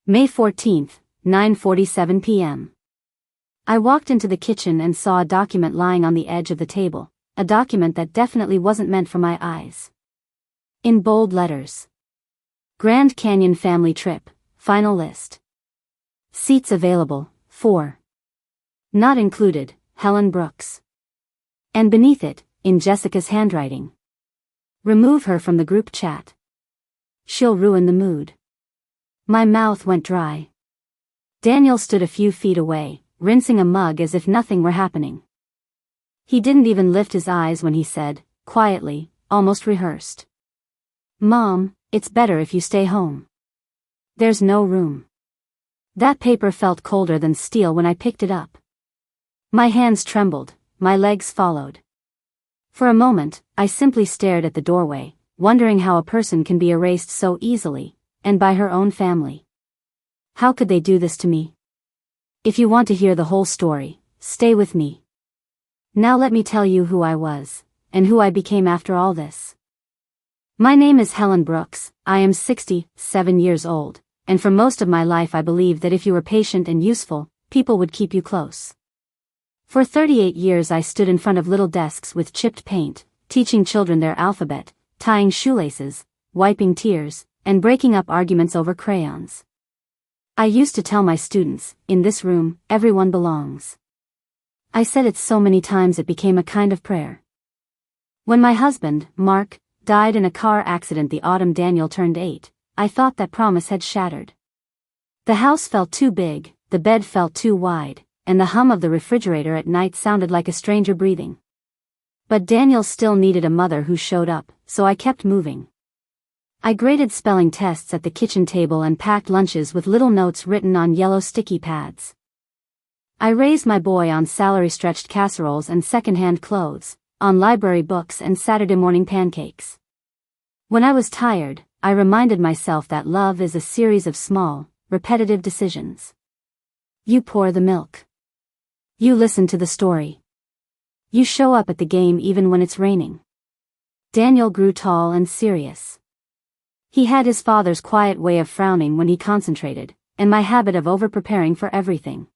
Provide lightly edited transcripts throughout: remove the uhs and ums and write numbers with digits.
May 14th, 9:47 p.m. I walked into the kitchen and saw a document lying on the edge of the table, a document that definitely wasn't meant for my eyes. In bold letters. Grand Canyon family trip, final list. Seats available, 4. Not included, Helen Brooks. And beneath it, in Jessica's handwriting. Remove her from the group chat. She'll ruin the mood. My mouth went dry. Daniel stood a few feet away, rinsing a mug as if nothing were happening. He didn't even lift his eyes when he said, quietly, almost rehearsed. "Mom, it's better if you stay home. There's no room." That paper felt colder than steel when I picked it up. My hands trembled, my legs followed. For a moment, I simply stared at the doorway, wondering how a person can be erased so easily, and by her own family. How could they do this to me? If you want to hear the whole story, stay with me. Now let me tell you who I was, and who I became after all this. My name is Helen Brooks, I am 67 years old, and for most of my life I believed that if you were patient and useful, people would keep you close. For 38 years I stood in front of little desks with chipped paint, teaching children their alphabet, tying shoelaces, wiping tears, and breaking up arguments over crayons. I used to tell my students, in this room, everyone belongs. I said it so many times it became a kind of prayer. When my husband, Mark, died in a car accident the autumn Daniel turned 8, I thought that promise had shattered. The house felt too big, the bed felt too wide, and the hum of the refrigerator at night sounded like a stranger breathing. But Daniel still needed a mother who showed up, so I kept moving. I graded spelling tests at the kitchen table and packed lunches with little notes written on yellow sticky pads. I raised my boy on salary-stretched casseroles and second-hand clothes, on library books and Saturday morning pancakes. When I was tired, I reminded myself that love is a series of small, repetitive decisions. You pour the milk. You listen to the story. You show up at the game even when it's raining. Daniel grew tall and serious. He had his father's quiet way of frowning when he concentrated, and my habit of over-preparing for everything.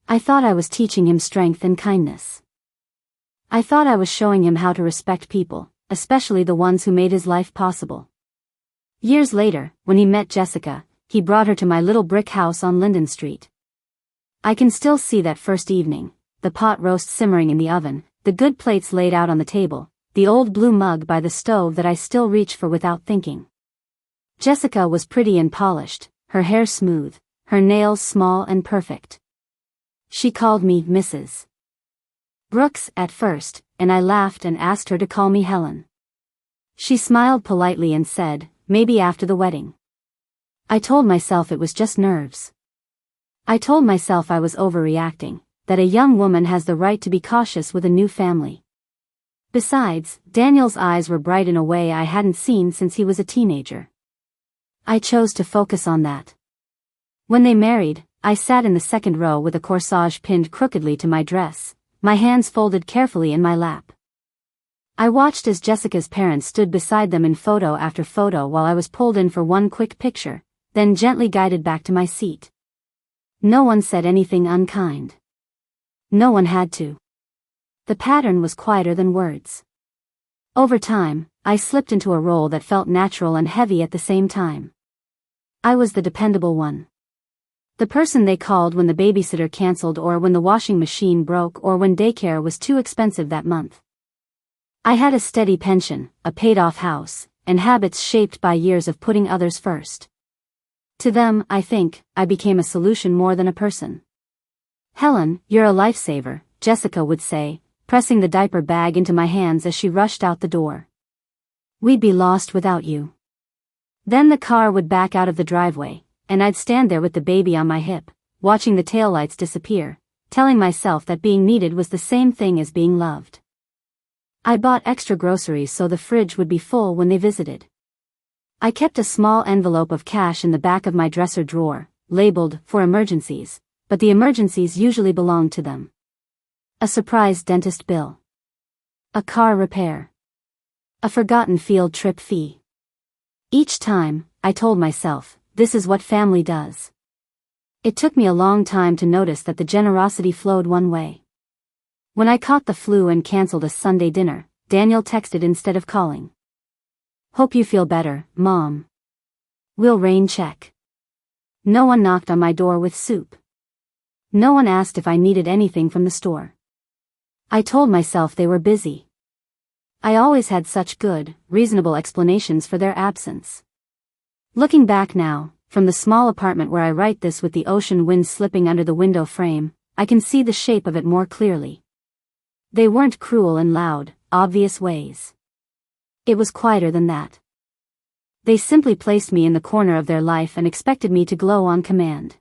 I thought I was teaching him strength and kindness. I thought I was showing him how to respect people, especially the ones who made his life possible. Years later, when he met Jessica, he brought her to my little brick house on Linden Street. I can still see that first evening, the pot roast simmering in the oven, the good plates laid out on the table, the old blue mug by the stove that I still reach for without thinking. Jessica was pretty and polished, her hair smooth, her nails small and perfect. She called me Mrs. Brooks at first, and I laughed and asked her to call me Helen. She smiled politely and said, maybe after the wedding. I told myself it was just nerves. I told myself I was overreacting, that a young woman has the right to be cautious with a new family. Besides, Daniel's eyes were bright in a way I hadn't seen since he was a teenager. I chose to focus on that. When they married, I sat in the second row with a corsage pinned crookedly to my dress, my hands folded carefully in my lap. I watched as Jessica's parents stood beside them in photo after photo while I was pulled in for one quick picture, then gently guided back to my seat. No one said anything unkind. No one had to. The pattern was quieter than words. Over time, I slipped into a role that felt natural and heavy at the same time. I was the dependable one. The person they called when the babysitter canceled or when the washing machine broke or when daycare was too expensive that month. I had a steady pension, a paid-off house, and habits shaped by years of putting others first. To them, I think, I became a solution more than a person. Helen, you're a lifesaver, Jessica would say, pressing the diaper bag into my hands as she rushed out the door. We'd be lost without you. Then the car would back out of the driveway, and I'd stand there with the baby on my hip, watching the taillights disappear, telling myself that being needed was the same thing as being loved. I bought extra groceries so the fridge would be full when they visited. I kept a small envelope of cash in the back of my dresser drawer, labeled, for emergencies, but the emergencies usually belonged to them. A surprise dentist bill. A car repair. A forgotten field trip fee. Each time, I told myself, This is what family does. It took me a long time to notice that the generosity flowed one way. When I caught the flu and canceled a Sunday dinner, Daniel texted instead of calling. "Hope you feel better, Mom. Will rain check." No one knocked on my door with soup. No one asked if I needed anything from the store. I told myself they were busy. I always had such good, reasonable explanations for their absence. Looking back now, from the small apartment where I write this with the ocean wind slipping under the window frame, I can see the shape of it more clearly. They weren't cruel and loud, obvious ways. It was quieter than that. They simply placed me in the corner of their life and expected me to glow on command.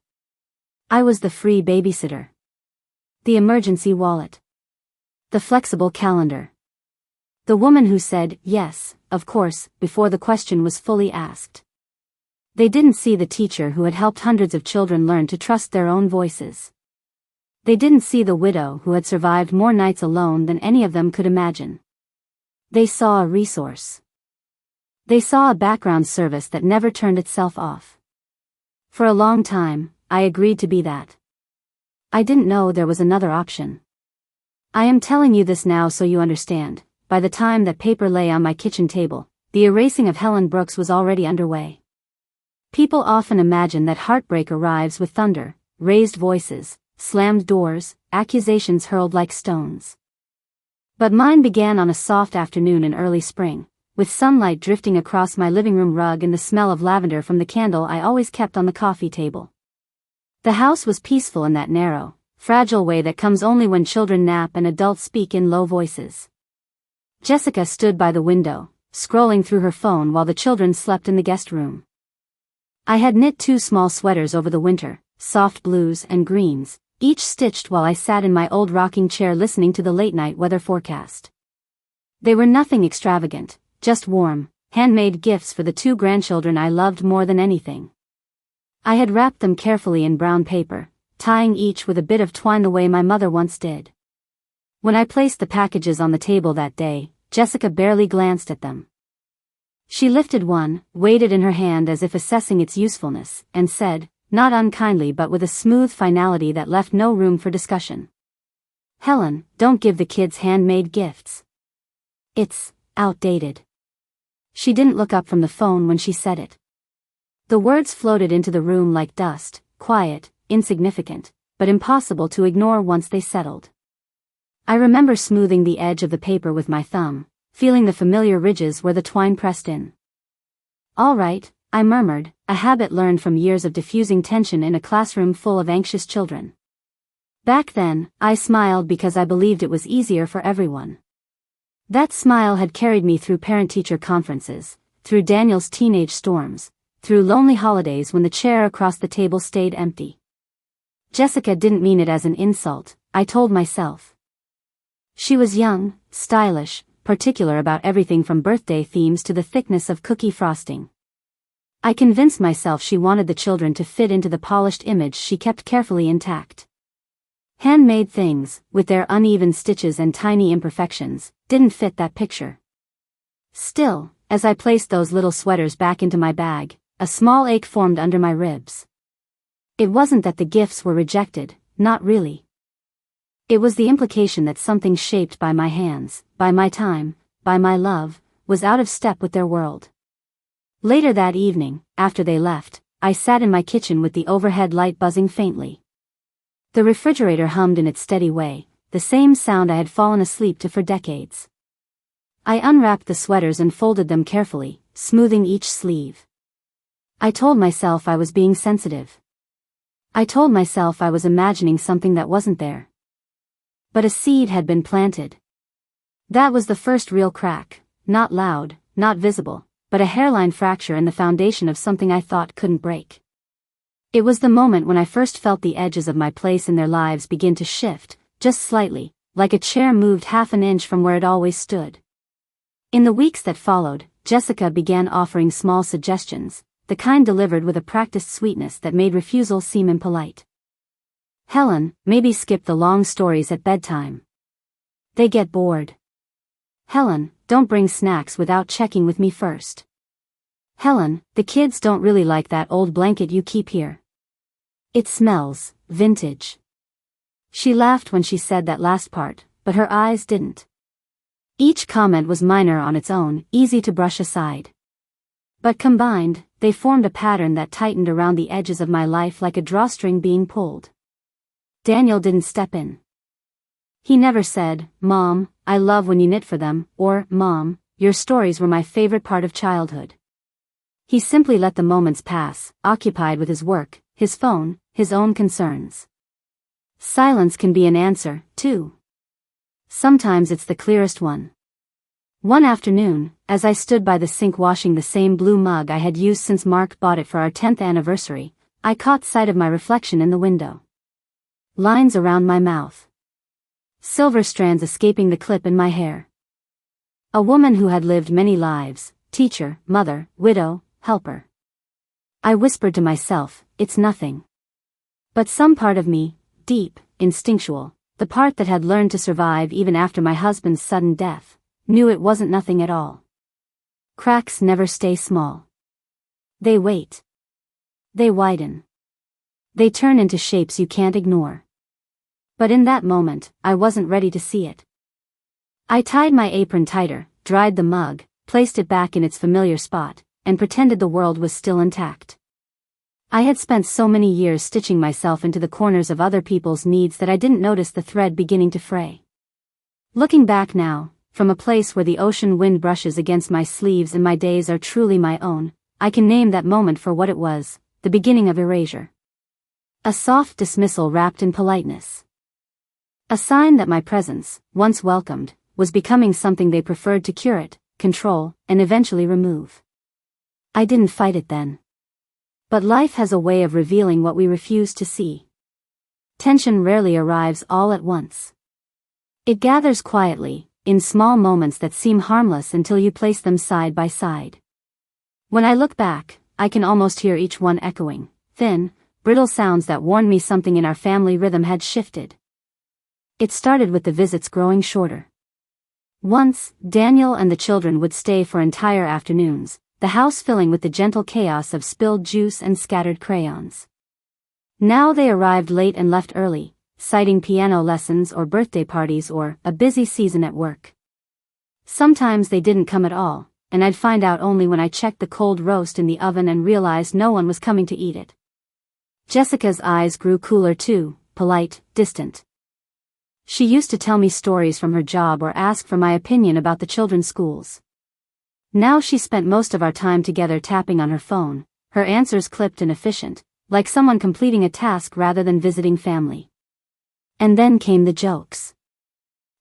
I was the free babysitter. The emergency wallet. The flexible calendar. The woman who said, yes, of course, before the question was fully asked. They didn't see the teacher who had helped hundreds of children learn to trust their own voices. They didn't see the widow who had survived more nights alone than any of them could imagine. They saw a resource. They saw a background service that never turned itself off. For a long time, I agreed to be that. I didn't know there was another option. I am telling you this now so you understand. By the time that paper lay on my kitchen table, the erasing of Helen Brooks was already underway. People often imagine that heartbreak arrives with thunder, raised voices, slammed doors, accusations hurled like stones. But mine began on a soft afternoon in early spring, with sunlight drifting across my living room rug and the smell of lavender from the candle I always kept on the coffee table. The house was peaceful in that narrow, fragile way that comes only when children nap and adults speak in low voices. Jessica stood by the window, scrolling through her phone while the children slept in the guest room. I had knit 2 small sweaters over the winter, soft blues and greens, each stitched while I sat in my old rocking chair listening to the late-night weather forecast. They were nothing extravagant, just warm, handmade gifts for the 2 grandchildren I loved more than anything. I had wrapped them carefully in brown paper, tying each with a bit of twine the way my mother once did. When I placed the packages on the table that day, Jessica barely glanced at them. She lifted one, weighed it in her hand as if assessing its usefulness, and said, not unkindly but with a smooth finality that left no room for discussion. "Helen, don't give the kids handmade gifts. It's outdated." She didn't look up from the phone when she said it. The words floated into the room like dust, quiet, insignificant, but impossible to ignore once they settled. I remember smoothing the edge of the paper with my thumb, feeling the familiar ridges where the twine pressed in. "All right," I murmured, a habit learned from years of diffusing tension in a classroom full of anxious children. Back then, I smiled because I believed it was easier for everyone. That smile had carried me through parent-teacher conferences, through Daniel's teenage storms, through lonely holidays when the chair across the table stayed empty. Jessica didn't mean it as an insult, I told myself. She was young, stylish, particular about everything from birthday themes to the thickness of cookie frosting. I convinced myself she wanted the children to fit into the polished image she kept carefully intact. Handmade things, with their uneven stitches and tiny imperfections, didn't fit that picture. Still, as I placed those little sweaters back into my bag, a small ache formed under my ribs. It wasn't that the gifts were rejected, not really. It was the implication that something shaped by my hands, by my time, by my love, was out of step with their world. Later that evening, after they left, I sat in my kitchen with the overhead light buzzing faintly. The refrigerator hummed in its steady way, the same sound I had fallen asleep to for decades. I unwrapped the sweaters and folded them carefully, smoothing each sleeve. I told myself I was being sensitive. I told myself I was imagining something that wasn't there. But a seed had been planted. That was the first real crack, not loud, not visible, but a hairline fracture in the foundation of something I thought couldn't break. It was the moment when I first felt the edges of my place in their lives begin to shift, just slightly, like a chair moved half an inch from where it always stood. In the weeks that followed, Jessica began offering small suggestions, the kind delivered with a practiced sweetness that made refusal seem impolite. "Helen, maybe skip the long stories at bedtime. They get bored. Helen, don't bring snacks without checking with me first. Helen, the kids don't really like that old blanket you keep here. It smells vintage. She laughed when she said that last part, but her eyes didn't. Each comment was minor on its own, easy to brush aside. But combined, they formed a pattern that tightened around the edges of my life like a drawstring being pulled. Daniel didn't step in. He never said, "Mom, I love when you knit for them," or, "Mom, your stories were my favorite part of childhood." He simply let the moments pass, occupied with his work, his phone, his own concerns. Silence can be an answer, too. Sometimes it's the clearest one. One afternoon, as I stood by the sink washing the same blue mug I had used since Mark bought it for our 10th anniversary, I caught sight of my reflection in the window. Lines around my mouth. Silver strands escaping the clip in my hair. A woman who had lived many lives, teacher, mother, widow, helper. I whispered to myself, "It's nothing." But some part of me, deep, instinctual, the part that had learned to survive even after my husband's sudden death, knew it wasn't nothing at all. Cracks never stay small. They wait. They widen. They turn into shapes you can't ignore. But in that moment, I wasn't ready to see it. I tied my apron tighter, dried the mug, placed it back in its familiar spot, and pretended the world was still intact. I had spent so many years stitching myself into the corners of other people's needs that I didn't notice the thread beginning to fray. Looking back now, from a place where the ocean wind brushes against my sleeves and my days are truly my own, I can name that moment for what it was, the beginning of erasure. A soft dismissal wrapped in politeness. A sign that my presence, once welcomed, was becoming something they preferred to curate, control, and eventually remove. I didn't fight it then. But life has a way of revealing what we refuse to see. Tension rarely arrives all at once. It gathers quietly, in small moments that seem harmless until you place them side by side. When I look back, I can almost hear each one echoing, thin, brittle sounds that warned me something in our family rhythm had shifted. It started with the visits growing shorter. Once, Daniel and the children would stay for entire afternoons, the house filling with the gentle chaos of spilled juice and scattered crayons. Now they arrived late and left early, citing piano lessons or birthday parties or a busy season at work. Sometimes they didn't come at all, and I'd find out only when I checked the cold roast in the oven and realized no one was coming to eat it. Jessica's eyes grew cooler too, polite, distant. She used to tell me stories from her job or ask for my opinion about the children's schools. Now she spent most of our time together tapping on her phone, her answers clipped and efficient, like someone completing a task rather than visiting family. And then came the jokes.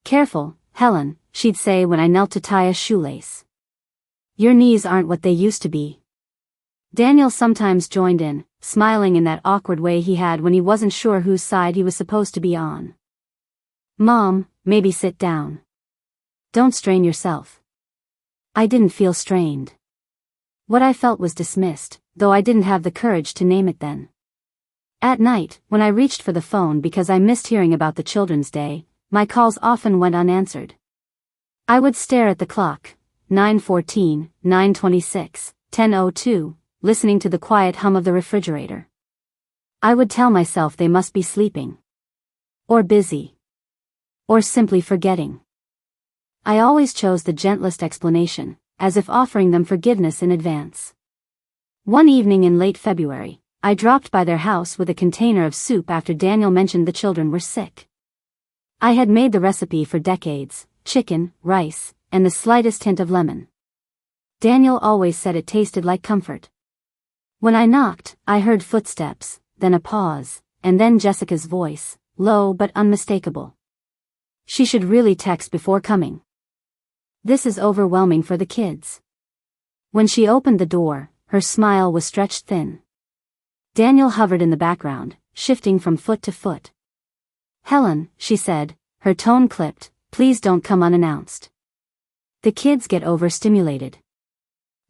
"Careful, Helen," she'd say when I knelt to tie a shoelace. "Your knees aren't what they used to be." Daniel sometimes joined in, smiling in that awkward way he had when he wasn't sure whose side he was supposed to be on. "Mom, maybe sit down. Don't strain yourself." I didn't feel strained. What I felt was dismissed, though I didn't have the courage to name it then. At night, when I reached for the phone because I missed hearing about the Children's Day, my calls often went unanswered. I would stare at the clock, 9:14, 9:26, 10:02, listening to the quiet hum of the refrigerator. I would tell myself they must be sleeping. Or busy. Or simply forgetting. I always chose the gentlest explanation, as if offering them forgiveness in advance. One evening in late February, I dropped by their house with a container of soup after Daniel mentioned the children were sick. I had made the recipe for decades, chicken, rice, and the slightest hint of lemon. Daniel always said it tasted like comfort. When I knocked, I heard footsteps, then a pause, and then Jessica's voice, low but unmistakable. She should really text before coming. This is overwhelming for the kids. When she opened the door, her smile was stretched thin. Daniel hovered in the background, shifting from foot to foot. "Helen," she said, her tone clipped, "please don't come unannounced. The kids get overstimulated."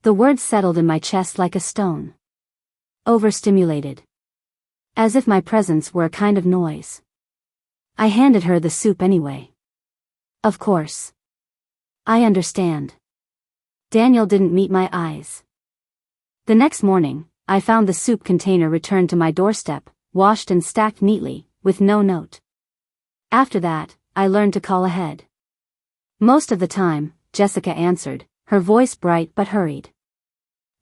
The word settled in my chest like a stone. Overstimulated. As if my presence were a kind of noise. I handed her the soup anyway. "Of course. I understand." Daniel didn't meet my eyes. The next morning, I found the soup container returned to my doorstep, washed and stacked neatly, with no note. After that, I learned to call ahead. Most of the time, Jessica answered, her voice bright but hurried.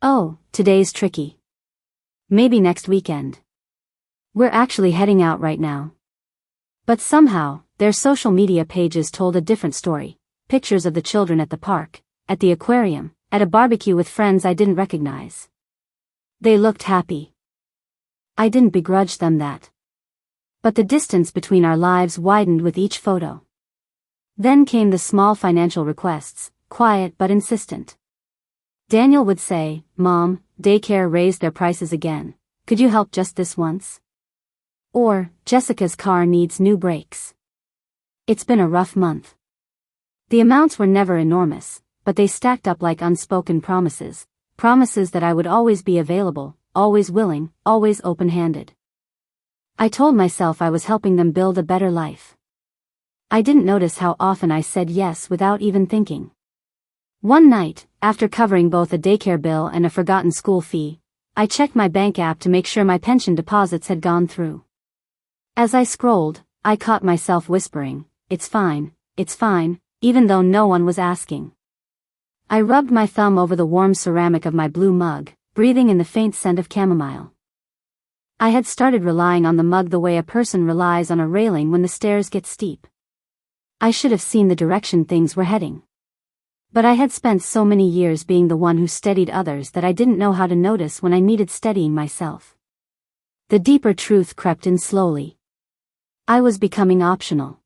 "Oh, today's tricky. Maybe next weekend. We're actually heading out right now." But somehow, their social media pages told a different story. Pictures of the children at the park, at the aquarium, at a barbecue with friends I didn't recognize. They looked happy. I didn't begrudge them that. But the distance between our lives widened with each photo. Then came the small financial requests, quiet but insistent. Daniel would say, "Mom, daycare raised their prices again. Could you help just this once?" Or, "Jessica's car needs new brakes. It's been a rough month." The amounts were never enormous, but they stacked up like unspoken promises that I would always be available, always willing, always open-handed. I told myself I was helping them build a better life. I didn't notice how often I said yes without even thinking. One night, after covering both a daycare bill and a forgotten school fee, I checked my bank app to make sure my pension deposits had gone through. As I scrolled, I caught myself whispering, it's fine, even though no one was asking. I rubbed my thumb over the warm ceramic of my blue mug, breathing in the faint scent of chamomile. I had started relying on the mug the way a person relies on a railing when the stairs get steep. I should have seen the direction things were heading. But I had spent so many years being the one who steadied others that I didn't know how to notice when I needed steadying myself. The deeper truth crept in slowly. I was becoming optional.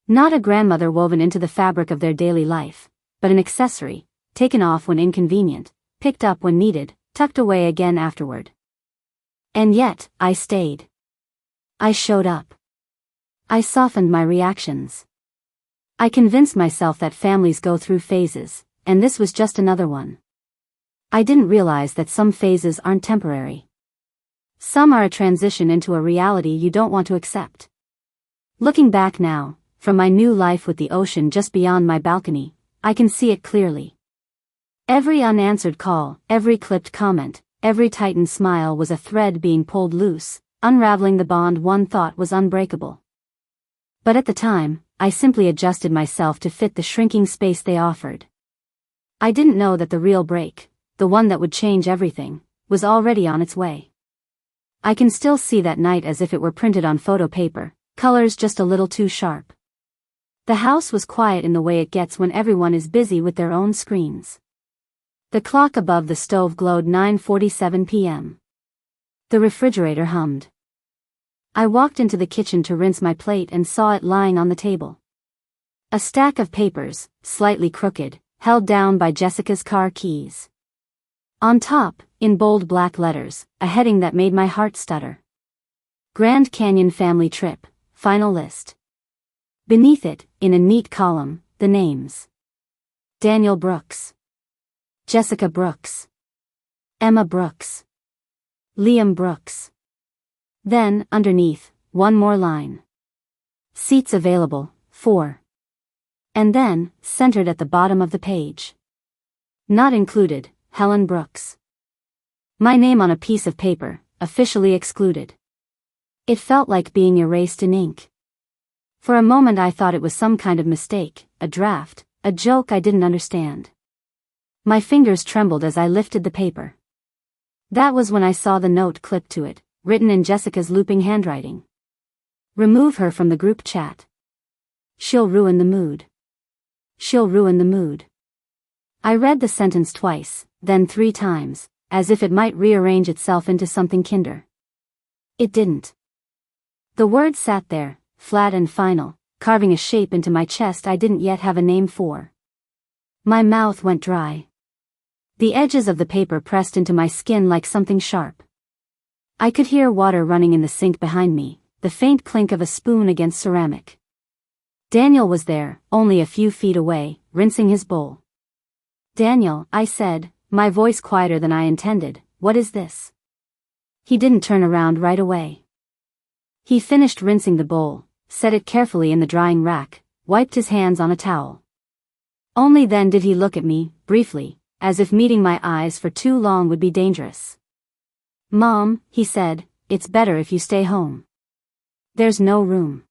Not a grandmother woven into the fabric of their daily life, but an accessory, taken off when inconvenient, picked up when needed, tucked away again afterward. And yet, I stayed. I showed up. I softened my reactions. I convinced myself that families go through phases, and this was just another one. I didn't realize that some phases aren't temporary. Some are a transition into a reality you don't want to accept. Looking back now, from my new life with the ocean just beyond my balcony, I can see it clearly. Every unanswered call, every clipped comment, every tightened smile was a thread being pulled loose, unraveling the bond one thought was unbreakable. But at the time, I simply adjusted myself to fit the shrinking space they offered. I didn't know that the real break, the one that would change everything, was already on its way. I can still see that night as if it were printed on photo paper, colors just a little too sharp. The house was quiet in the way it gets when everyone is busy with their own screens. The clock above the stove glowed 9:47 p.m. The refrigerator hummed. I walked into the kitchen to rinse my plate and saw it lying on the table. A stack of papers, slightly crooked, held down by Jessica's car keys. On top, in bold black letters, a heading that made my heart stutter. Grand Canyon Family Trip, Final List. Beneath it, in a neat column, the names. Daniel Brooks. Jessica Brooks. Emma Brooks. Liam Brooks. Then, underneath, one more line. Seats available, 4. And then, centered at the bottom of the page. Not included, Helen Brooks. My name on a piece of paper, officially excluded. It felt like being erased in ink. For a moment I thought it was some kind of mistake, a draft, a joke I didn't understand. My fingers trembled as I lifted the paper. That was when I saw the note clipped to it, written in Jessica's looping handwriting. Remove her from the group chat. She'll ruin the mood. She'll ruin the mood. I read the sentence twice, then 3 times, as if it might rearrange itself into something kinder. It didn't. The word sat there, flat and final, carving a shape into my chest I didn't yet have a name for. My mouth went dry. The edges of the paper pressed into my skin like something sharp. I could hear water running in the sink behind me, the faint clink of a spoon against ceramic. Daniel was there, only a few feet away, rinsing his bowl. "Daniel," I said, my voice quieter than I intended, "what is this?" He didn't turn around right away. He finished rinsing the bowl, set it carefully in the drying rack, wiped his hands on a towel. Only then did he look at me, briefly, as if meeting my eyes for too long would be dangerous. "Mom," he said, "it's better if you stay home. There's no room.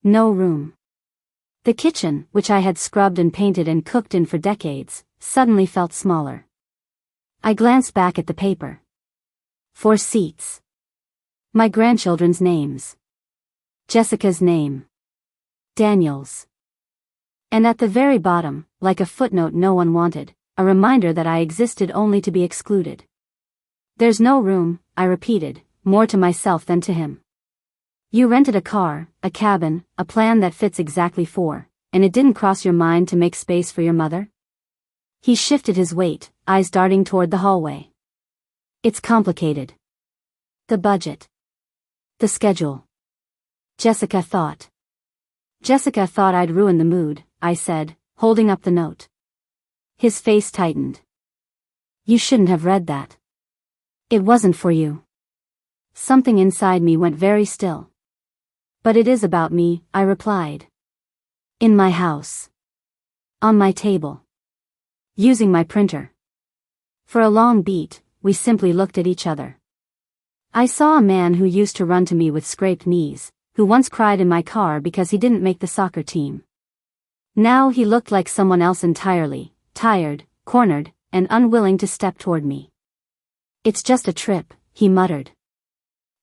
No room." The kitchen, which I had scrubbed and painted and cooked in for decades, suddenly felt smaller. I glanced back at the paper. 4 seats. My grandchildren's names. Jessica's name. Daniel's. And at the very bottom, like a footnote no one wanted, a reminder that I existed only to be excluded. "There's no room," I repeated, more to myself than to him. "You rented a car, a cabin, a plan that fits exactly 4, and it didn't cross your mind to make space for your mother?" He shifted his weight, eyes darting toward the hallway. "It's complicated. The budget. The schedule." Jessica thought I'd ruin the mood, I said, holding up the note. His face tightened. "You shouldn't have read that. It wasn't for you." Something inside me went very still. "But it is about me," I replied. "In my house. On my table. Using my printer." For a long beat, we simply looked at each other. I saw a man who used to run to me with scraped knees, who once cried in my car because he didn't make the soccer team. Now he looked like someone else entirely, tired, cornered, and unwilling to step toward me. "It's just a trip," he muttered.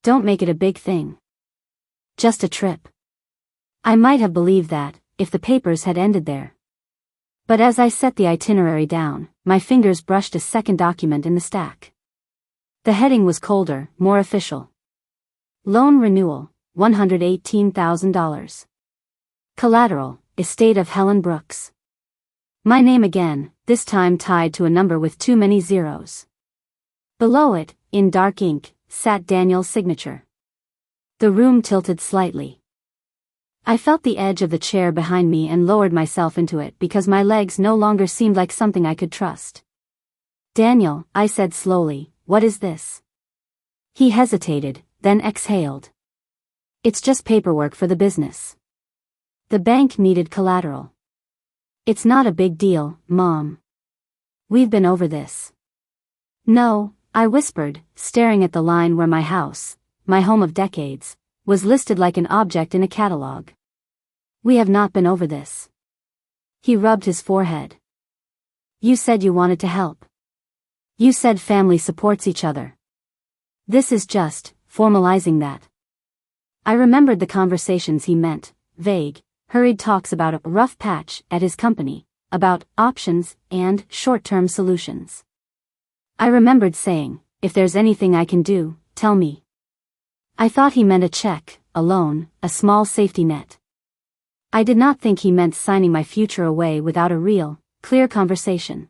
"Don't make it a big thing. Just a trip." I might have believed that, if the papers had ended there. But as I set the itinerary down, my fingers brushed a second document in the stack. The heading was colder, more official. Loan renewal, $118,000. Collateral, estate of Helen Brooks. My name again, this time tied to a number with too many zeros. Below it, in dark ink, sat Daniel's signature. The room tilted slightly. I felt the edge of the chair behind me and lowered myself into it because my legs no longer seemed like something I could trust. "Daniel," I said slowly, "what is this?" He hesitated, then exhaled. "It's just paperwork for the business. The bank needed collateral." "It's not a big deal, Mom. We've been over this." "No," I whispered, staring at the line where my house, my home of decades, was listed like an object in a catalog. "We have not been over this." He rubbed his forehead. "You said you wanted to help. You said family supports each other. This is just formalizing that." I remembered the conversations he meant, vague, hurried talks about a rough patch at his company, about options and short-term solutions. I remembered saying, "If there's anything I can do, tell me." I thought he meant a check, a loan, a small safety net. I did not think he meant signing my future away without a real, clear conversation.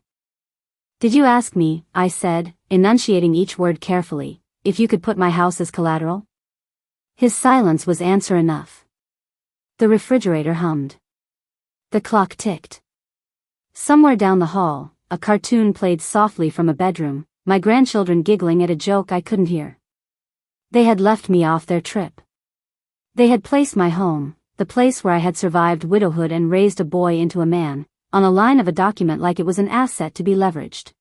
"Did you ask me," I said, enunciating each word carefully, "if you could put my house as collateral?" His silence was answer enough. The refrigerator hummed. The clock ticked. Somewhere down the hall, a cartoon played softly from a bedroom, my grandchildren giggling at a joke I couldn't hear. They had left me off their trip. They had placed my home, the place where I had survived widowhood and raised a boy into a man, on a line of a document like it was an asset to be leveraged.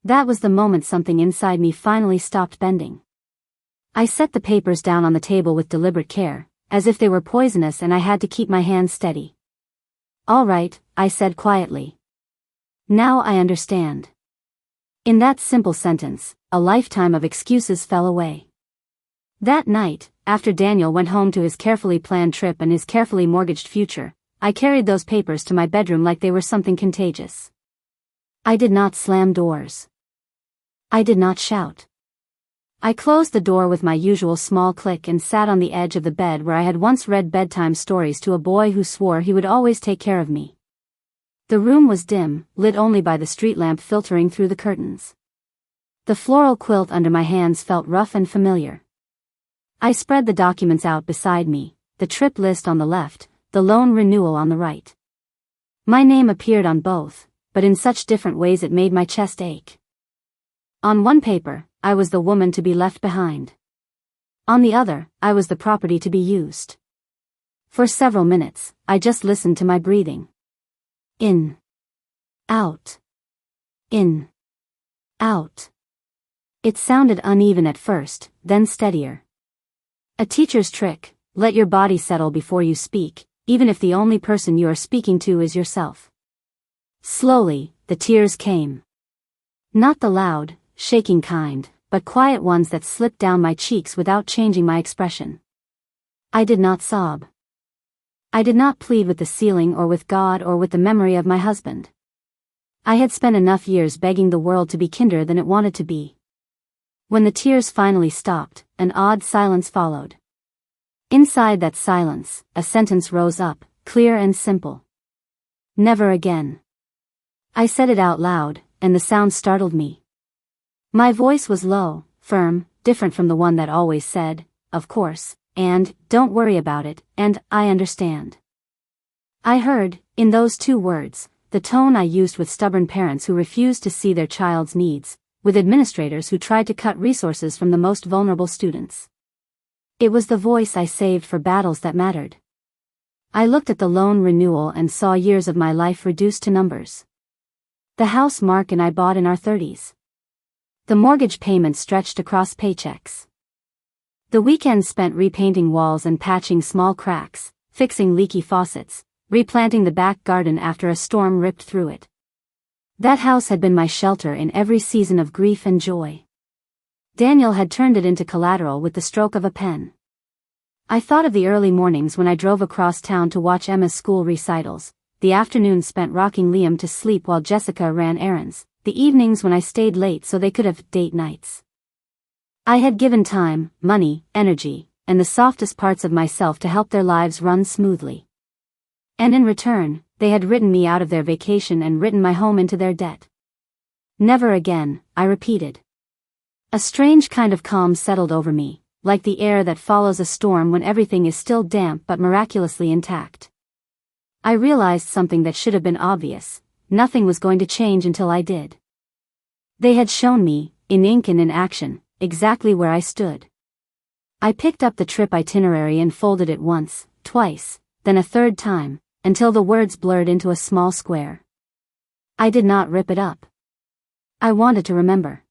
That was the moment something inside me finally stopped bending. I set the papers down on the table with deliberate care, as if they were poisonous and I had to keep my hands steady. "All right," I said quietly. "Now I understand." In that simple sentence, a lifetime of excuses fell away. That night, after Daniel went home to his carefully planned trip and his carefully mortgaged future, I carried those papers to my bedroom like they were something contagious. I did not slam doors. I did not shout. I closed the door with my usual small click and sat on the edge of the bed where I had once read bedtime stories to a boy who swore he would always take care of me. The room was dim, lit only by the street lamp filtering through the curtains. The floral quilt under my hands felt rough and familiar. I spread the documents out beside me, the trip list on the left, the loan renewal on the right. My name appeared on both, but in such different ways it made my chest ache. On one paper, I was the woman to be left behind. On the other, I was the property to be used. For several minutes, I just listened to my breathing. In. Out. In. Out. It sounded uneven at first, then steadier. A teacher's trick: let your body settle before you speak, even if the only person you are speaking to is yourself. Slowly, the tears came. Not the loud, shaking kind, but quiet ones that slipped down my cheeks without changing my expression. I did not sob. I did not plead with the ceiling or with God or with the memory of my husband. I had spent enough years begging the world to be kinder than it wanted to be. When the tears finally stopped, an odd silence followed. Inside that silence, a sentence rose up, clear and simple. Never again. I said it out loud, and the sound startled me. My voice was low, firm, different from the one that always said, "Of course," and "Don't worry about it," and "I understand." I heard, in those two words, the tone I used with stubborn parents who refused to see their child's needs, with administrators who tried to cut resources from the most vulnerable students. It was the voice I saved for battles that mattered. I looked at the loan renewal and saw years of my life reduced to numbers. The house Mark and I bought in our 30s. The mortgage payment stretched across paychecks. The weekends spent repainting walls and patching small cracks, fixing leaky faucets, replanting the back garden after a storm ripped through it. That house had been my shelter in every season of grief and joy. Daniel had turned it into collateral with the stroke of a pen. I thought of the early mornings when I drove across town to watch Emma's school recitals, the afternoons spent rocking Liam to sleep while Jessica ran errands, the evenings when I stayed late so they could have date nights. I had given time, money, energy, and the softest parts of myself to help their lives run smoothly. And in return, they had written me out of their vacation and written my home into their debt. Never again, I repeated. A strange kind of calm settled over me, like the air that follows a storm when everything is still damp but miraculously intact. I realized something that should have been obvious: nothing was going to change until I did. They had shown me, in ink and in action, exactly where I stood. I picked up the trip itinerary and folded it once, twice, then a third time, until the words blurred into a small square. I did not rip it up. I wanted to remember.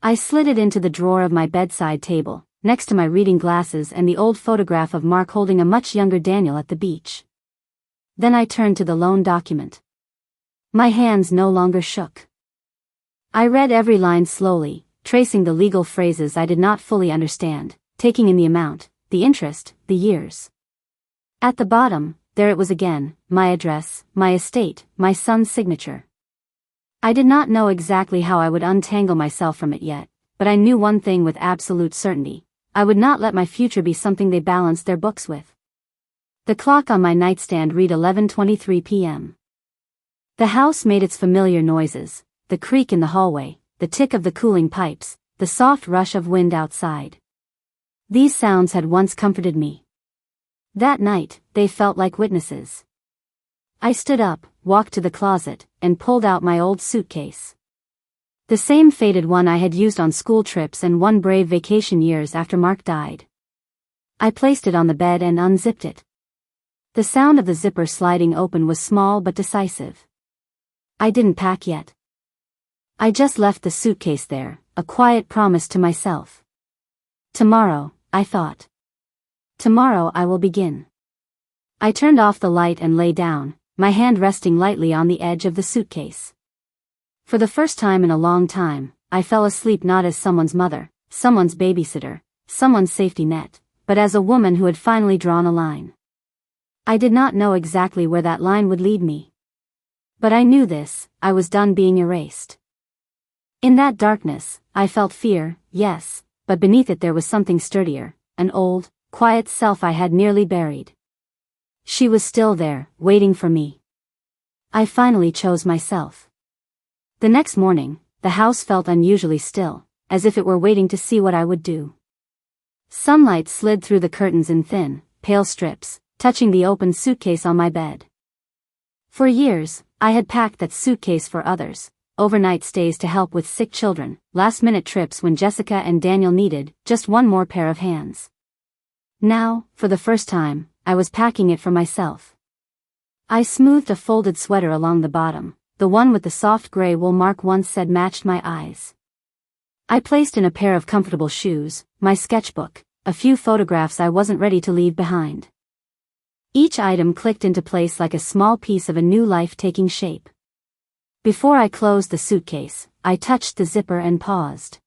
I slid it into the drawer of my bedside table, next to my reading glasses and the old photograph of Mark holding a much younger Daniel at the beach. Then I turned to the loan document. My hands no longer shook. I read every line slowly, tracing the legal phrases I did not fully understand, taking in the amount, the interest, the years. At the bottom, there it was again, my address, my estate, my son's signature. I did not know exactly how I would untangle myself from it yet, but I knew one thing with absolute certainty: I would not let my future be something they balanced their books with. The clock on my nightstand read 11:23 p.m. The house made its familiar noises, the creak in the hallway, the tick of the cooling pipes, the soft rush of wind outside. These sounds had once comforted me. That night, they felt like witnesses. I stood up, walked to the closet, and pulled out my old suitcase. The same faded one I had used on school trips and one brave vacation years after Mark died. I placed it on the bed and unzipped it. The sound of the zipper sliding open was small but decisive. I didn't pack yet. I just left the suitcase there, a quiet promise to myself. Tomorrow, I thought. Tomorrow I will begin. I turned off the light and lay down, my hand resting lightly on the edge of the suitcase. For the first time in a long time, I fell asleep not as someone's mother, someone's babysitter, someone's safety net, but as a woman who had finally drawn a line. I did not know exactly where that line would lead me. But I knew this: I was done being erased. In that darkness, I felt fear, yes, but beneath it there was something sturdier, an old, quiet self I had nearly buried. She was still there, waiting for me. I finally chose myself. The next morning, the house felt unusually still, as if it were waiting to see what I would do. Sunlight slid through the curtains in thin, pale strips, touching the open suitcase on my bed. For years, I had packed that suitcase for others: overnight stays to help with sick children, last-minute trips when Jessica and Daniel needed just one more pair of hands. Now, for the first time, I was packing it for myself. I smoothed a folded sweater along the bottom, the one with the soft gray wool Mark once said matched my eyes. I placed in a pair of comfortable shoes, my sketchbook, a few photographs I wasn't ready to leave behind. Each item clicked into place like a small piece of a new life taking shape. Before I closed the suitcase, I touched the zipper and paused.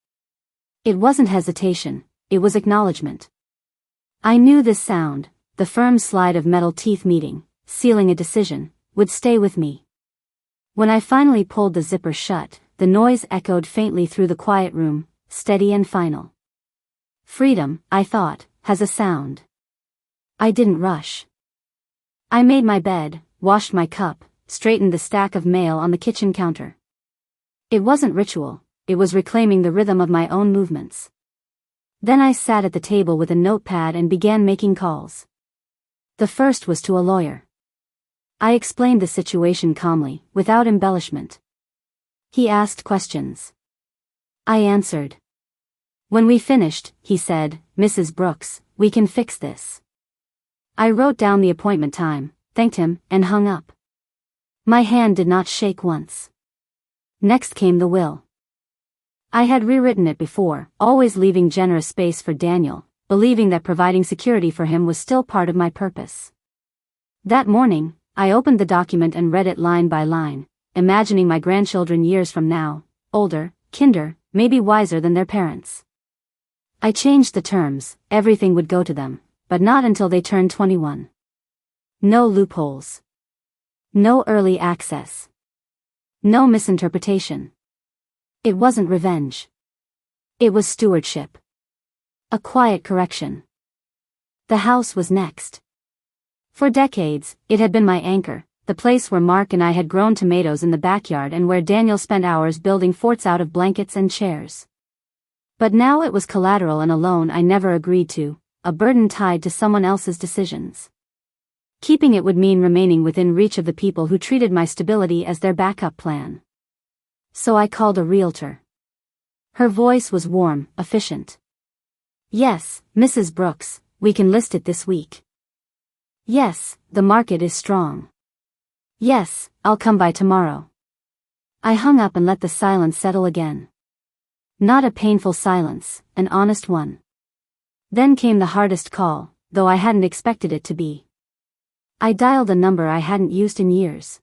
It wasn't hesitation, it was acknowledgement. I knew this sound, the firm slide of metal teeth meeting, sealing a decision, would stay with me. When I finally pulled the zipper shut, the noise echoed faintly through the quiet room, steady and final. Freedom, I thought, has a sound. I didn't rush. I made my bed, washed my cup, straightened the stack of mail on the kitchen counter. It wasn't ritual, it was reclaiming the rhythm of my own movements. Then I sat at the table with a notepad and began making calls. The first was to a lawyer. I explained the situation calmly, without embellishment. He asked questions. I answered. When we finished, he said, "Mrs. Brooks, we can fix this." I wrote down the appointment time, thanked him, and hung up. My hand did not shake once. Next came the will. I had rewritten it before, always leaving generous space for Daniel, believing that providing security for him was still part of my purpose. That morning, I opened the document and read it line by line, imagining my grandchildren years from now, older, kinder, maybe wiser than their parents. I changed the terms, everything would go to them, but not until they turned 21. No loopholes. No early access. No misinterpretation. It wasn't revenge. It was stewardship. A quiet correction. The house was next. For decades, it had been my anchor, the place where Mark and I had grown tomatoes in the backyard and where Daniel spent hours building forts out of blankets and chairs. But now it was collateral and a loan I never agreed to, a burden tied to someone else's decisions. Keeping it would mean remaining within reach of the people who treated my stability as their backup plan. So I called a realtor. Her voice was warm, efficient. "Yes, Mrs. Brooks, we can list it this week." "Yes, the market is strong." "Yes, I'll come by tomorrow." I hung up and let the silence settle again. Not a painful silence, an honest one. Then came the hardest call, though I hadn't expected it to be. I dialed a number I hadn't used in years.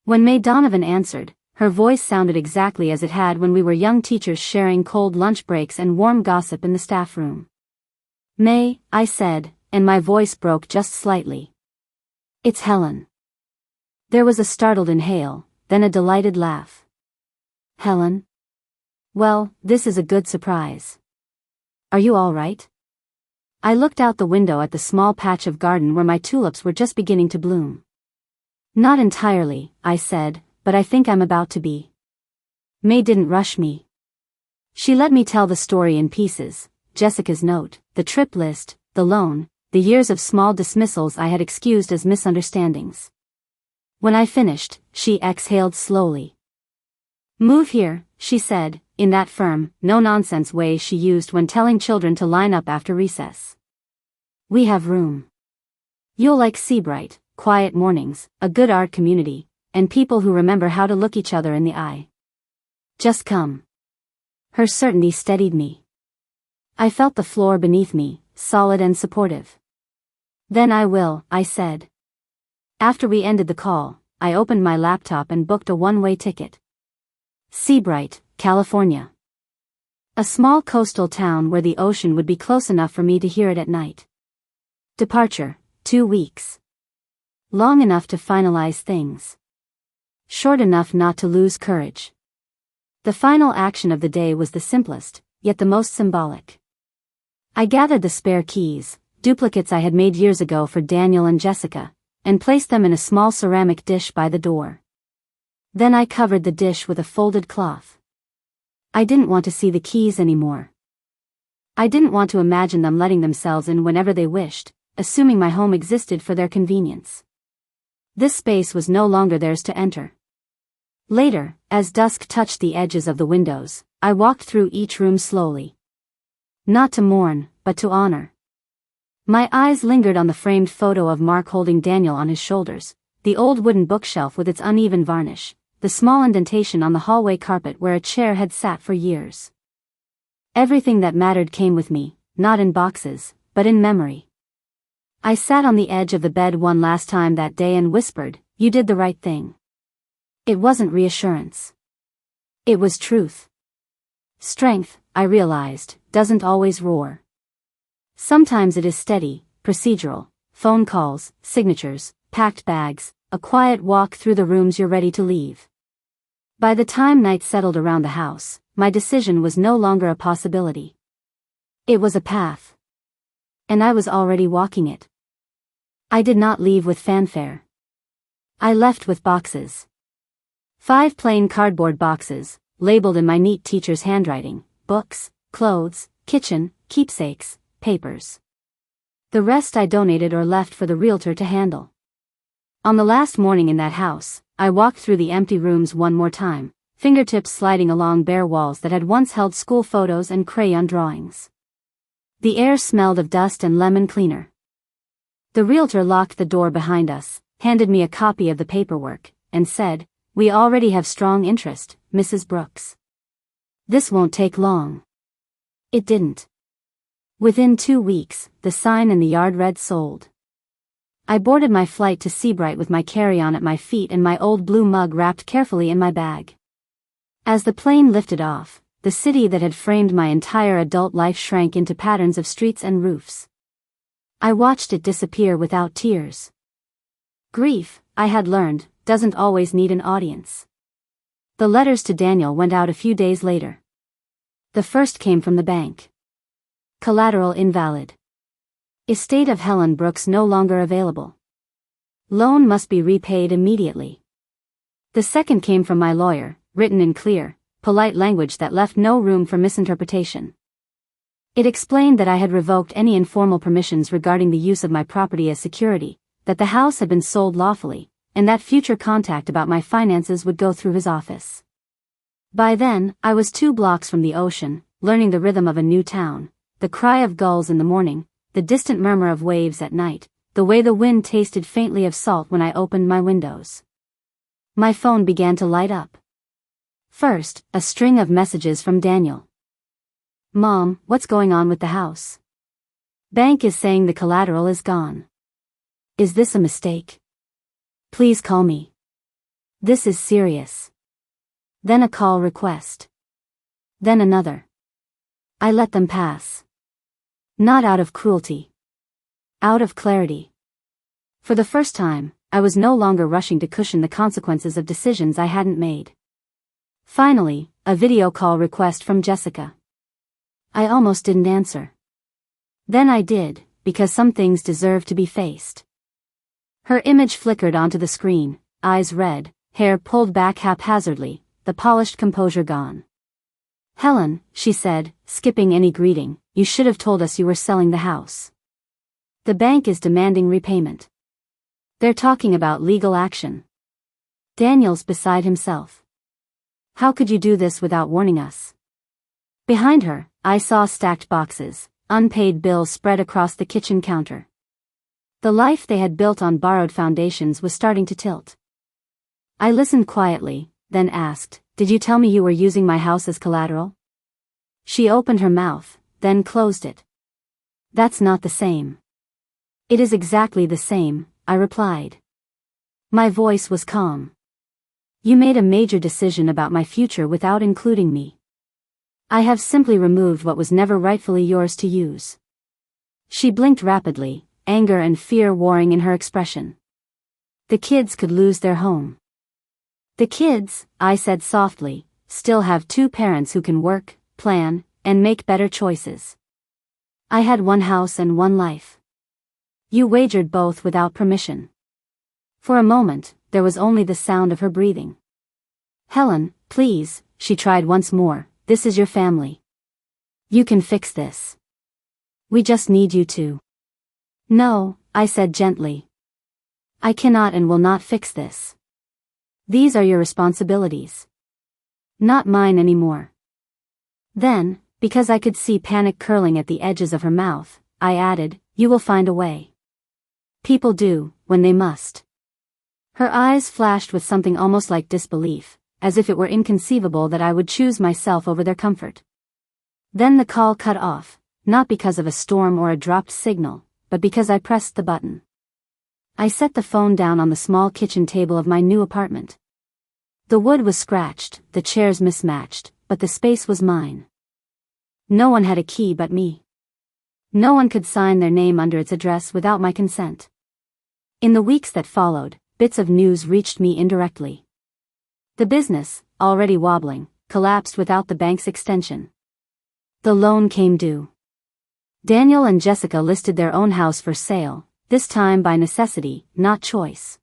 When May Donovan answered, her voice sounded exactly as it had when we were young teachers sharing cold lunch breaks and warm gossip in the staff room. "May," I said, and my voice broke just slightly. "It's Helen." There was a startled inhale, then a delighted laugh. "Helen? Well, this is a good surprise. Are you all right?" I looked out the window at the small patch of garden where my tulips were just beginning to bloom. "Not entirely," I said, "but I think I'm about to be." May didn't rush me. She let me tell the story in pieces, Jessica's note, the trip list, the loan, the years of small dismissals I had excused as misunderstandings. When I finished, she exhaled slowly. "Move here," she said, in that firm, no-nonsense way she used when telling children to line up after recess. "We have room. You'll like Seabright, quiet mornings, a good art community, and people who remember how to look each other in the eye. Just come." Her certainty steadied me. I felt the floor beneath me, solid and supportive. "Then I will," I said. After we ended the call, I opened my laptop and booked a one-way ticket. Seabright, California. A small coastal town where the ocean would be close enough for me to hear it at night. Departure, 2 weeks. Long enough to finalize things. Short enough not to lose courage. The final action of the day was the simplest, yet the most symbolic. I gathered the spare keys, duplicates I had made years ago for Daniel and Jessica, and placed them in a small ceramic dish by the door. Then I covered the dish with a folded cloth. I didn't want to see the keys anymore. I didn't want to imagine them letting themselves in whenever they wished, assuming my home existed for their convenience. This space was no longer theirs to enter. Later, as dusk touched the edges of the windows, I walked through each room slowly. Not to mourn, but to honor. My eyes lingered on the framed photo of Mark holding Daniel on his shoulders, the old wooden bookshelf with its uneven varnish, the small indentation on the hallway carpet where a chair had sat for years. Everything that mattered came with me, not in boxes, but in memory. I sat on the edge of the bed one last time that day and whispered, "You did the right thing." It wasn't reassurance. It was truth. Strength, I realized, doesn't always roar. Sometimes it is steady, procedural, phone calls, signatures, packed bags, a quiet walk through the rooms you're ready to leave. By the time night settled around the house, my decision was no longer a possibility. It was a path. And I was already walking it. I did not leave with fanfare. I left with boxes. 5 plain cardboard boxes, labeled in my neat teacher's handwriting: books, clothes, kitchen, keepsakes, papers. The rest I donated or left for the realtor to handle. On the last morning in that house, I walked through the empty rooms one more time, fingertips sliding along bare walls that had once held school photos and crayon drawings. The air smelled of dust and lemon cleaner. The realtor locked the door behind us, handed me a copy of the paperwork, and said, "We already have strong interest, Mrs. Brooks. This won't take long." It didn't. Within 2 weeks, the sign in the yard read "Sold." I boarded my flight to Seabright with my carry-on at my feet and my old blue mug wrapped carefully in my bag. As the plane lifted off, the city that had framed my entire adult life shrank into patterns of streets and roofs. I watched it disappear without tears. Grief, I had learned, doesn't always need an audience. The letters to Daniel went out a few days later. The first came from the bank. Collateral invalid. Estate of Helen Brooks no longer available. Loan must be repaid immediately. The second came from my lawyer, written in clear, polite language that left no room for misinterpretation. It explained that I had revoked any informal permissions regarding the use of my property as security, that the house had been sold lawfully, and that future contact about my finances would go through his office. By then, I was 2 blocks from the ocean, learning the rhythm of a new town, the cry of gulls in the morning, the distant murmur of waves at night, the way the wind tasted faintly of salt when I opened my windows. My phone began to light up. First, a string of messages from Daniel. "Mom, what's going on with the house? Bank is saying the collateral is gone. Is this a mistake? Please call me. This is serious." Then a call request. Then another. I let them pass. Not out of cruelty. Out of clarity. For the first time, I was no longer rushing to cushion the consequences of decisions I hadn't made. Finally, a video call request from Jessica. I almost didn't answer. Then I did, because some things deserve to be faced. Her image flickered onto the screen, eyes red, hair pulled back haphazardly, the polished composure gone. "Helen," she said, skipping any greeting, "you should have told us you were selling the house. The bank is demanding repayment. They're talking about legal action." Daniel's beside himself. "How could you do this without warning us?" Behind her, I saw stacked boxes, unpaid bills spread across the kitchen counter. The life they had built on borrowed foundations was starting to tilt. I listened quietly, then asked, "Did you tell me you were using my house as collateral?" She opened her mouth, then closed it. "That's not the same." "It is exactly the same," I replied. My voice was calm. "You made a major decision about my future without including me. I have simply removed what was never rightfully yours to use." She blinked rapidly, anger and fear warring in her expression. "The kids could lose their home." "The kids," I said softly, "still have 2 parents who can work, plan, and make better choices. I had 1 house and 1 life. You wagered both without permission." For a moment, there was only the sound of her breathing. "Helen, please," she tried once more, "this is your family. You can fix this. We just need you to." "No," I said gently. "I cannot and will not fix this. These are your responsibilities. Not mine anymore." Then, because I could see panic curling at the edges of her mouth, I added, "You will find a way. People do, when they must." Her eyes flashed with something almost like disbelief, as if it were inconceivable that I would choose myself over their comfort. Then the call cut off, not because of a storm or a dropped signal, but because I pressed the button. I set the phone down on the small kitchen table of my new apartment. The wood was scratched, the chairs mismatched, but the space was mine. No one had a key but me. No one could sign their name under its address without my consent. In the weeks that followed, bits of news reached me indirectly. The business, already wobbling, collapsed without the bank's extension. The loan came due. Daniel and Jessica listed their own house for sale, this time by necessity, not choice.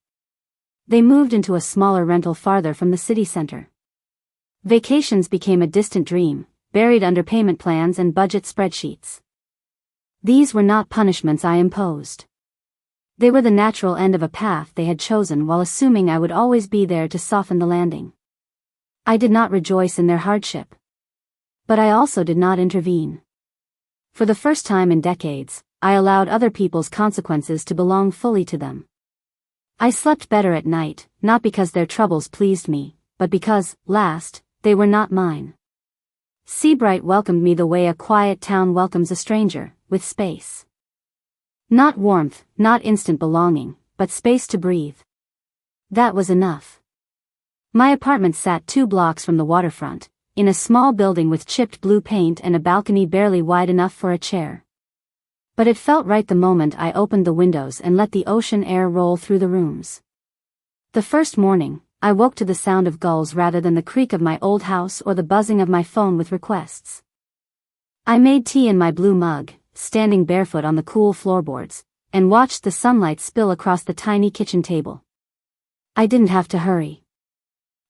They moved into a smaller rental farther from the city center. Vacations became a distant dream, buried under payment plans and budget spreadsheets. These were not punishments I imposed. They were the natural end of a path they had chosen while assuming I would always be there to soften the landing. I did not rejoice in their hardship. But I also did not intervene. For the first time in decades, I allowed other people's consequences to belong fully to them. I slept better at night, not because their troubles pleased me, but because, last, they were not mine. Seabright welcomed me the way a quiet town welcomes a stranger, with space. Not warmth, not instant belonging, but space to breathe. That was enough. My apartment sat 2 blocks from the waterfront, in a small building with chipped blue paint and a balcony barely wide enough for a chair. But it felt right the moment I opened the windows and let the ocean air roll through the rooms. The first morning, I woke to the sound of gulls rather than the creak of my old house or the buzzing of my phone with requests. I made tea in my blue mug, standing barefoot on the cool floorboards, and watched the sunlight spill across the tiny kitchen table. I didn't have to hurry.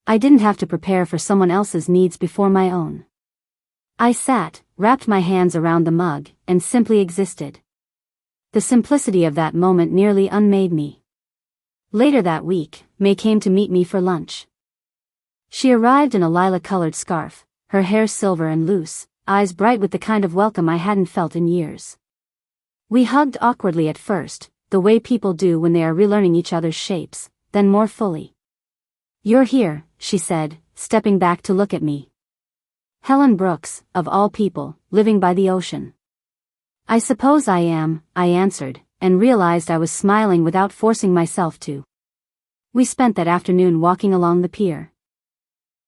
I didn't have to prepare for someone else's needs before my own. I sat, wrapped my hands around the mug, and simply existed. The simplicity of that moment nearly unmade me. Later that week, May came to meet me for lunch. She arrived in a lilac-colored scarf, her hair silver and loose, eyes bright with the kind of welcome I hadn't felt in years. We hugged awkwardly at first, the way people do when they are relearning each other's shapes, then more fully. "You're here," she said, stepping back to look at me. Helen Brooks, of all people, living by the ocean. "I suppose I am," I answered, and realized I was smiling without forcing myself to. We spent that afternoon walking along the pier.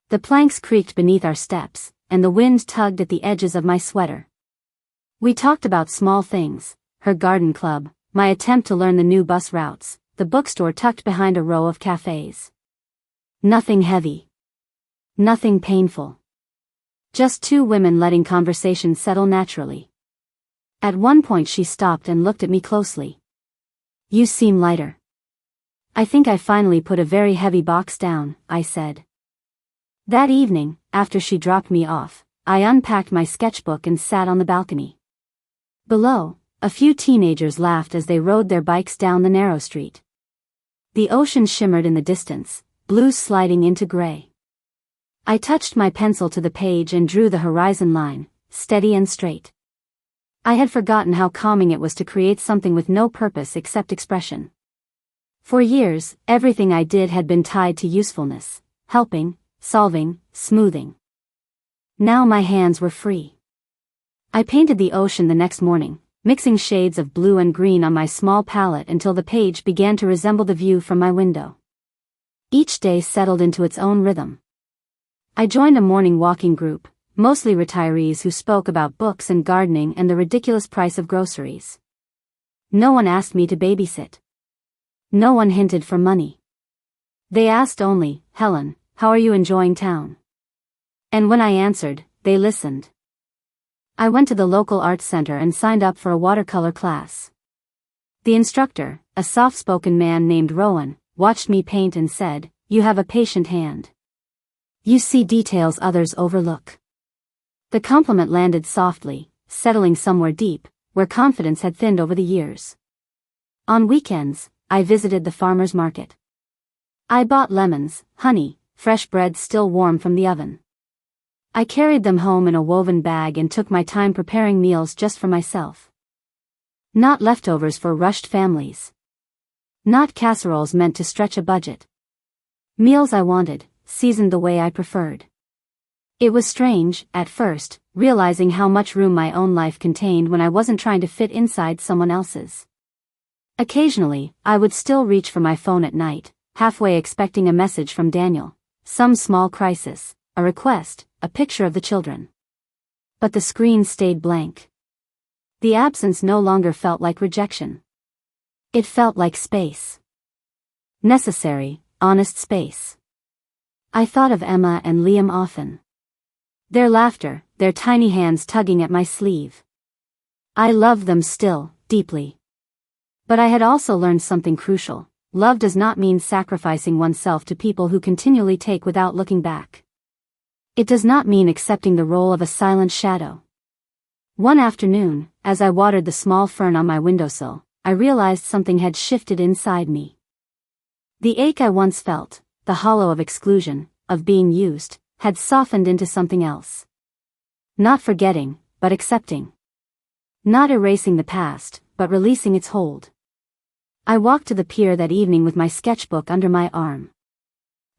The planks creaked beneath our steps, and the wind tugged at the edges of my sweater. We talked about small things, her garden club, my attempt to learn the new bus routes, the bookstore tucked behind a row of cafes. Nothing heavy. Nothing painful. Just 2 women letting conversation settle naturally. At one point she stopped and looked at me closely. "You seem lighter." "I think I finally put a very heavy box down," I said. That evening, after she dropped me off, I unpacked my sketchbook and sat on the balcony. Below, a few teenagers laughed as they rode their bikes down the narrow street. The ocean shimmered in the distance, blue sliding into gray. I touched my pencil to the page and drew the horizon line, steady and straight. I had forgotten how calming it was to create something with no purpose except expression. For years, everything I did had been tied to usefulness, helping, solving, smoothing. Now my hands were free. I painted the ocean the next morning, mixing shades of blue and green on my small palette until the page began to resemble the view from my window. Each day settled into its own rhythm. I joined a morning walking group, mostly retirees who spoke about books and gardening and the ridiculous price of groceries. No one asked me to babysit. No one hinted for money. They asked only, "Helen, how are you enjoying town?" And when I answered, they listened. I went to the local arts center and signed up for a watercolor class. The instructor, a soft-spoken man named Rowan, watched me paint and said, "You have a patient hand. You see details others overlook." The compliment landed softly, settling somewhere deep, where confidence had thinned over the years. On weekends, I visited the farmer's market. I bought lemons, honey, fresh bread still warm from the oven. I carried them home in a woven bag and took my time preparing meals just for myself. Not leftovers for rushed families. Not casseroles meant to stretch a budget. Meals I wanted, seasoned the way I preferred. It was strange, at first, realizing how much room my own life contained when I wasn't trying to fit inside someone else's. Occasionally, I would still reach for my phone at night, halfway expecting a message from Daniel, some small crisis, a request, a picture of the children. But the screen stayed blank. The absence no longer felt like rejection. It felt like space. Necessary, honest space. I thought of Emma and Liam often. Their laughter, their tiny hands tugging at my sleeve. I loved them still, deeply. But I had also learned something crucial. Love does not mean sacrificing oneself to people who continually take without looking back. It does not mean accepting the role of a silent shadow. One afternoon, as I watered the small fern on my windowsill, I realized something had shifted inside me. The ache I once felt, the hollow of exclusion, of being used, had softened into something else. Not forgetting, but accepting. Not erasing the past, but releasing its hold. I walked to the pier that evening with my sketchbook under my arm.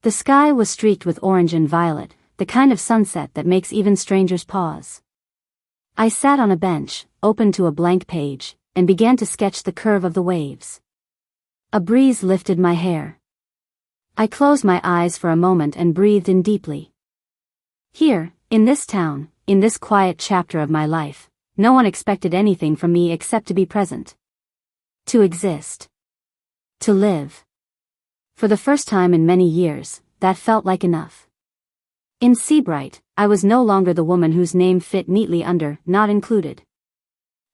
The sky was streaked with orange and violet, the kind of sunset that makes even strangers pause. I sat on a bench, open to a blank page, and began to sketch the curve of the waves. A breeze lifted my hair. I closed my eyes for a moment and breathed in deeply. Here, in this town, in this quiet chapter of my life, no one expected anything from me except to be present. To exist. To live. For the first time in many years, that felt like enough. In Seabright, I was no longer the woman whose name fit neatly under "not included."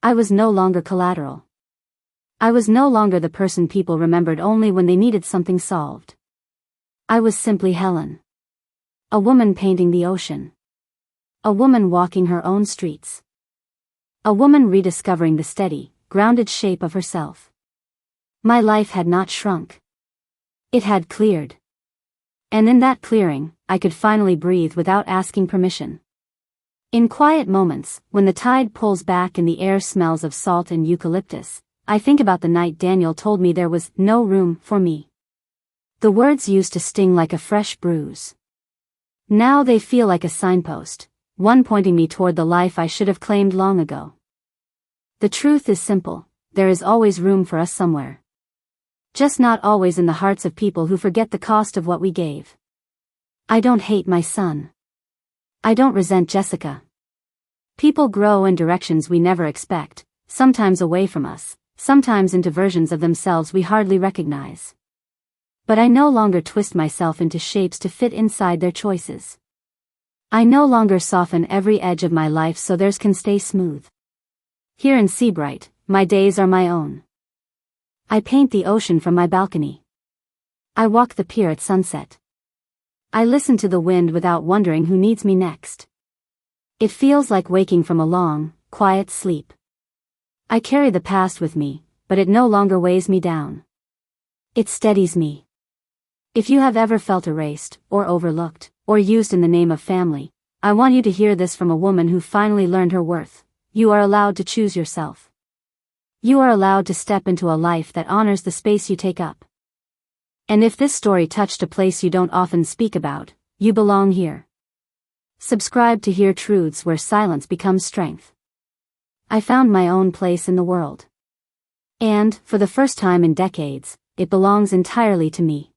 I was no longer collateral. I was no longer the person people remembered only when they needed something solved. I was simply Helen. A woman painting the ocean. A woman walking her own streets. A woman rediscovering the steady, grounded shape of herself. My life had not shrunk. It had cleared. And in that clearing, I could finally breathe without asking permission. In quiet moments, when the tide pulls back and the air smells of salt and eucalyptus, I think about the night Daniel told me there was no room for me. The words used to sting like a fresh bruise. Now they feel like a signpost, one pointing me toward the life I should have claimed long ago. The truth is simple, there is always room for us somewhere. Just not always in the hearts of people who forget the cost of what we gave. I don't hate my son. I don't resent Jessica. People grow in directions we never expect, sometimes away from us, sometimes into versions of themselves we hardly recognize. But I no longer twist myself into shapes to fit inside their choices. I no longer soften every edge of my life so theirs can stay smooth. Here in Seabright, my days are my own. I paint the ocean from my balcony. I walk the pier at sunset. I listen to the wind without wondering who needs me next. It feels like waking from a long, quiet sleep. I carry the past with me, but it no longer weighs me down. It steadies me. If you have ever felt erased, or overlooked, or used in the name of family, I want you to hear this from a woman who finally learned her worth. You are allowed to choose yourself. You are allowed to step into a life that honors the space you take up. And if this story touched a place you don't often speak about, you belong here. Subscribe to hear truths where silence becomes strength. I found my own place in the world. And, for the first time in decades, it belongs entirely to me.